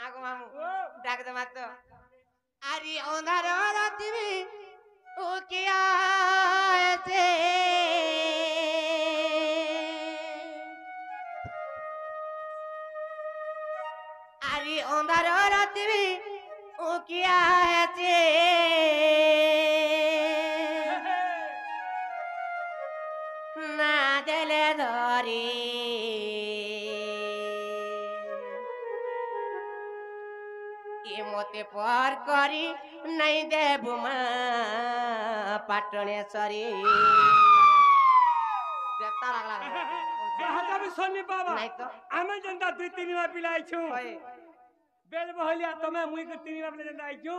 আগো মামু ডাক দে মাত্র আরে অন্ধার রাতিবি ও কে আয়েছে আরে অন্ধার রাতিবি ও কে আয়েছে না দিলে ধরে মতে পর করি নাই দেব মা পাটনেশ্বরী দেখতা লাগলা যাবি শনি বাবা নাই তো আমি যেটা দুই তিন বার পিলাইছু বেল বহলিয়া তুমি মুই তিন বার পিলাই যেটা আইছু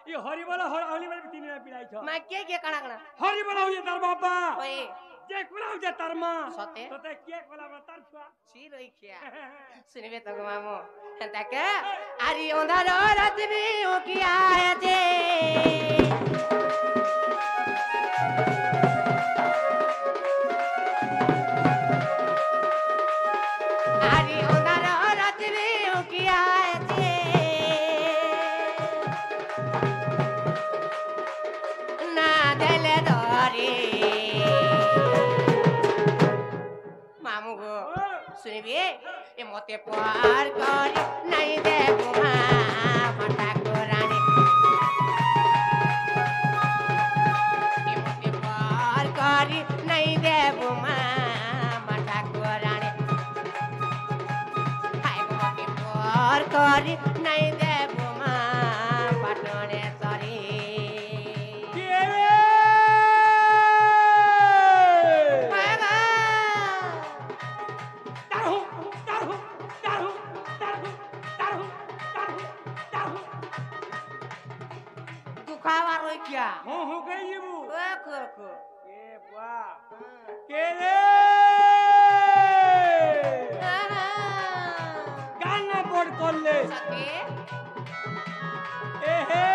ই হরি বল হরি বল তিন বার পিলাইছ মা কে কানা কানা হরি বল হইছে তার বাবা ওই যে কোলা হইছে তার মা সতে তোতে কে কোলা তার ছুয়া ছি রই খিয়া শুনবে তো মামু তাকে আরি অন্ধার রাতবি ও কি আয়েছে আরি অন্ধার রাতবি ও কি আয়েছে না দিলে ধরে মামু গো শুনবি এ মতে পার করি নাই দেব মা ঠাকুরানী এ মতে পার করি নাই দেব মা ঠাকুরানী হাই গো মতে পার করি নাই দেব মা পাটনেশ্বরী খাবার ওই কিয়া হো গই যাবো কো এ বাহ কে রে গান পড় করলে সকে এ হে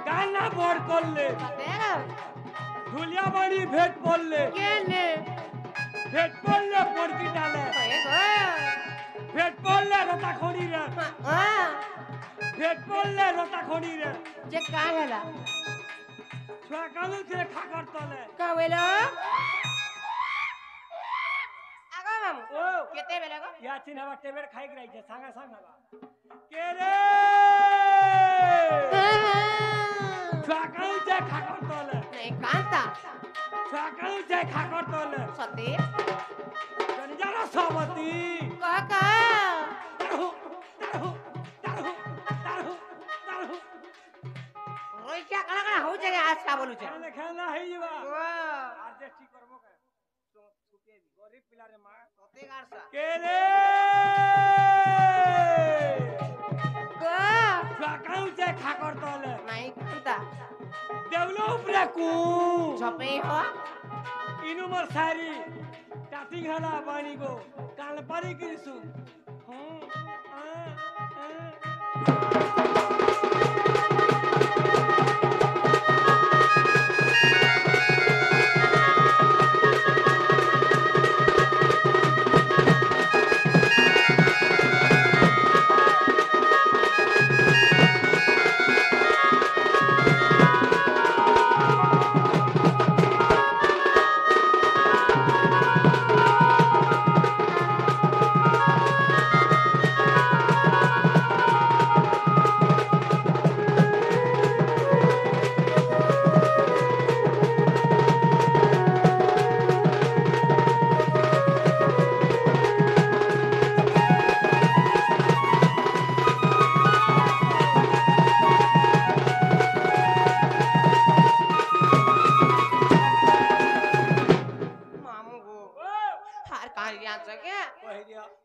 গান পড় করলে ধুলিয়া বাড়ি ভেট পড়লে কেনে ভেট পড়লে পড়কি ডালে ভেট পড়লে রতা খড়ি রে ভেট পড়লে রতা খড়ি রে যে কাল হেলা ছুয়া কালু ছে খাকর তলে কাবেলা আগো মামু ও কেতে বেলা গো ইয়া চিন হবা টেবের খাই গরাইছে সাঙ্গা সাঙ্গা কে রে ছুয়া কালু ছে খাকর তলে নাই কান্তা ছুয়া কালু ছে খাকর তলে সতে জানি যারা সবতি কাকা ওই কি কানা কানা হউ জায়গা আজকা বলুছে খেলা খেলা হই যাবা ও আর যে ঠিক করব কে সুকে গরিব পিলারে মা কতে গারসা কে রে গো কাকাউ যে খাকর তলে নাই কান্তা দেউলো উপরে কু ঝপেই হ ইনু মোর সারি টাটিং হলা বানি গো কাল পারি কিরিসু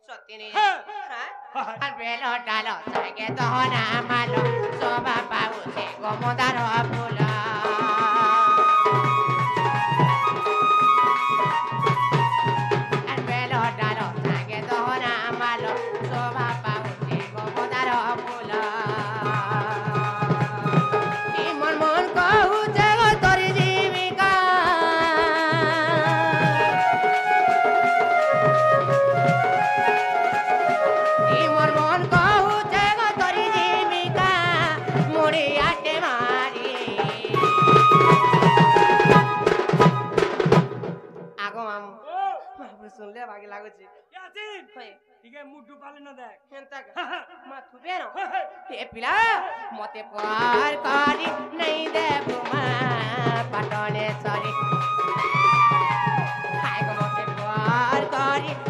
সত্যি নেই আর বেলো ডালো সাগে দহনা মালো শোভা পাউছে গোমদার ফুল আর বেলো ডালো সাগে দহনা মালো শোভা পাউছে গোমদার ফুল মন মন কহুছে গো তোর জীবিকা ସବୁ ଶୁଣିଲେ ବାଗି ଲାଗୁଛି यासीन ହଏ ଟିକେ ମୁଠୁ ପାଲେ ନା ଦେখ ହେନ୍ତା ମାଥୁ ବେର ଏ ପିଲା ମତେ ପାର କରି ନେଇ ଦେବୁ ମା ପାଟଣେ ସରି ହାଇ ମତେ ପାର କରି